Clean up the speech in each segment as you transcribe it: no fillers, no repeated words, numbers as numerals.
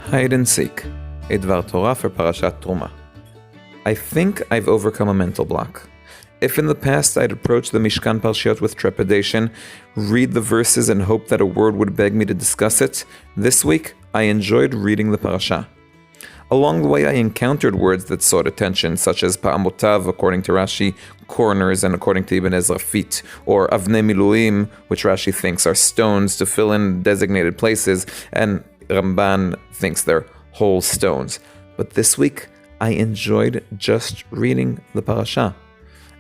Hide and seek, a Dvar Torah for Parashat Teruma. I think I've overcome a mental block. If in the past I'd approach the Mishkan Parashot with trepidation, read the verses and hope that a word would beg me to discuss it, this week I enjoyed reading the Parsha. Along the way I encountered words that sought attention, such as פעמותיו, according to Rashi, corners, and according to Ezra, feet, or אבני מילואים, which Rashi thinks are stones to fill in designated places, and Ramban thinks they're whole stones. But this week, I enjoyed just reading the Parasha,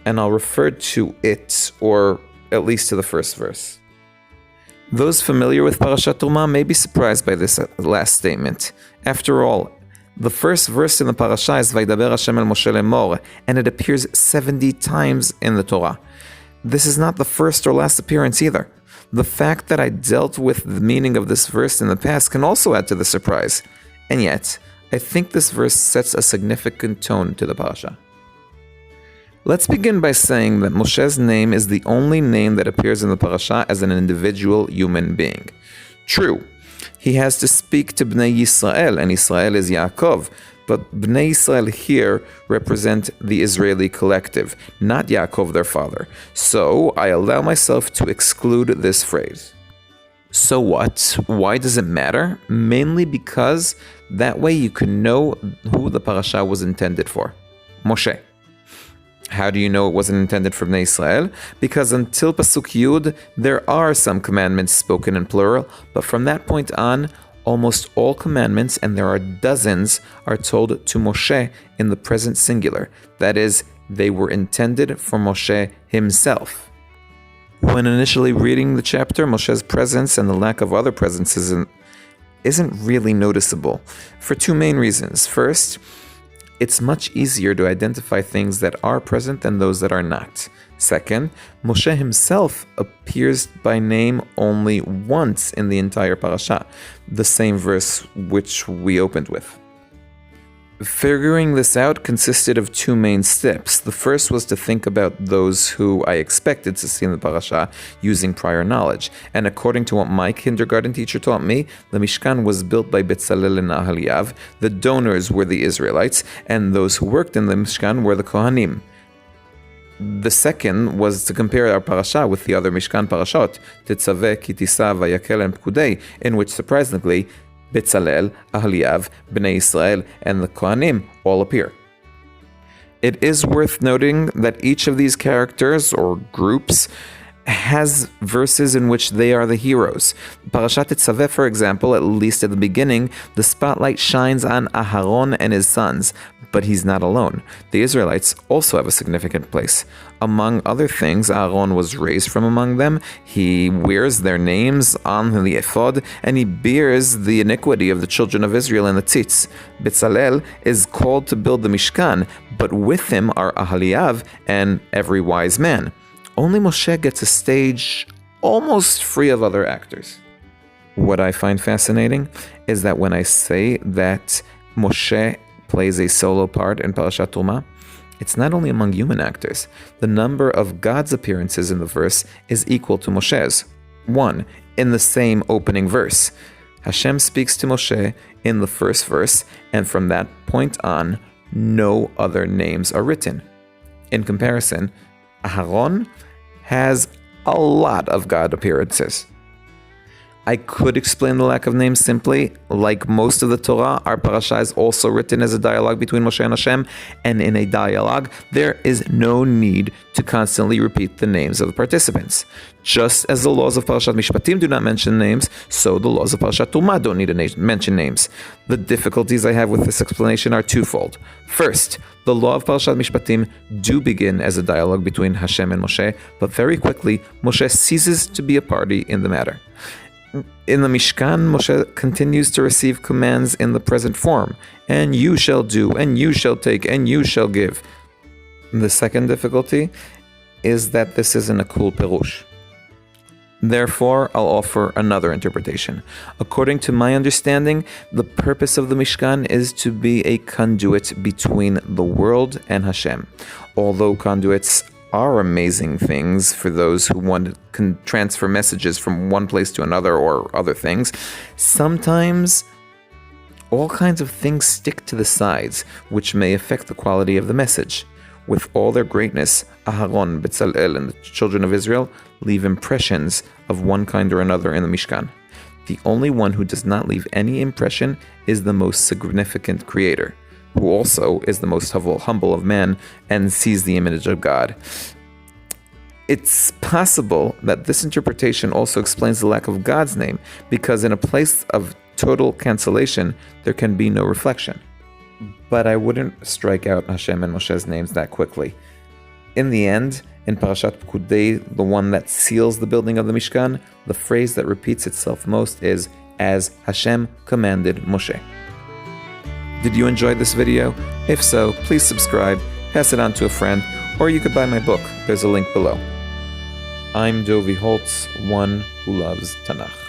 and I'll refer to it, or at least to the first verse. Those familiar with Parashat Teruma may be surprised by this last statement. After all, the first verse in the Parasha is וידבר השם אל משה לאמר, and it appears 70 times in the Torah. This is not the first or last appearance either. The fact that I dealt with the meaning of this verse in the past can also add to the surprise. And yet, I think this verse sets a significant tone to the Parsha. Let's begin by saying that Moshe's name is the only name that appears in the Parasha as an individual human being. True, he has to speak to Bnei Yisrael, and Israel is Yaakov, but Bnei Yisrael here represent the Israeli collective, not Yaakov their father. So I allow myself to exclude this phrase. So what? Why does it matter? Mainly because that way you can know who the parasha was intended for. Moshe. How do you know it wasn't intended for Bnei Israel? Because until Pasuk Yud, there are some commandments spoken in plural, but from that point on, almost all commandments, and there are dozens, are told to Moshe in the present singular. That is, they were intended for Moshe himself. When initially reading the chapter, Moshe's presence and the lack of other presences isn't really noticeable, for two main reasons. First, it's much easier to identify things that are present than those that are not. Second, Moshe himself appears by name only once in the entire parasha, the same verse which we opened with. Figuring this out consisted of two main steps. The first was to think about those who I expected to see in the parasha using prior knowledge. And according to what my kindergarten teacher taught me, the Mishkan was built by Betzalel and Ahaliav, the donors were the Israelites, and those who worked in the Mishkan were the Kohanim. The second was to compare our parasha with the other Mishkan Parashot, Tetzaveh, Ki Tisa, Vayakel, and Pkudei, in which surprisingly, Betzalel, Ahaliav, Bnei Israel, and the Kohanim all appear. It is worth noting that each of these characters, or groups, has verses in which they are the heroes. Parashat Tetzaveh, for example, at least at the beginning, the spotlight shines on Aharon and his sons, but he's not alone. The Israelites also have a significant place. Among other things, Aaron was raised from among them, he wears their names on the ephod, and he bears the iniquity of the children of Israel in the tzitz. Betzalel is called to build the Mishkan, but with him are Ahaliav and every wise man. Only Moshe gets a stage almost free of other actors. What I find fascinating is that when I say that Moshe plays a solo part in Parashat Teruma, it's not only among human actors. The number of God's appearances in the verse is equal to Moshe's. 1, in the same opening verse. Hashem speaks to Moshe in the first verse, and from that point on, no other names are written. In comparison, Aharon has a lot of God appearances. I could explain the lack of names simply. Like most of the Torah, our parasha is also written as a dialogue between Moshe and Hashem, and in a dialogue, there is no need to constantly repeat the names of the participants. Just as the laws of Parashat Mishpatim do not mention names, so the laws of Parashat Teruma don't need to mention names. The difficulties I have with this explanation are twofold. First, the law of Parashat Mishpatim do begin as a dialogue between Hashem and Moshe, but very quickly, Moshe ceases to be a party in the matter. In the Mishkan, Moshe continues to receive commands in the present form, and you shall do, and you shall take, and you shall give. The second difficulty is that this isn't a cool perush. Therefore, I'll offer another interpretation. According to my understanding, the purpose of the Mishkan is to be a conduit between the world and Hashem. Although conduits are amazing things for those who can transfer messages from one place to another or other things, sometimes All kinds of things stick to the sides, which may affect the quality of the message. With all their greatness, Aharon, Bezalel, and the children of Israel leave impressions of one kind or another in the Mishkan. The only one who does not leave any impression is the most significant creator, who also is the most humble of men and sees the image of God. It's possible that this interpretation also explains the lack of God's name, because in a place of total cancellation, there can be no reflection. But I wouldn't strike out Hashem and Moshe's names that quickly. In the end, in Parashat Pekudei, the one that seals the building of the Mishkan, the phrase that repeats itself most is, as Hashem commanded Moshe. Did you enjoy this video? If so, please subscribe, pass it on to a friend, or you could buy my book. There's a link below. I'm Dovi Holtz, one who loves Tanakh.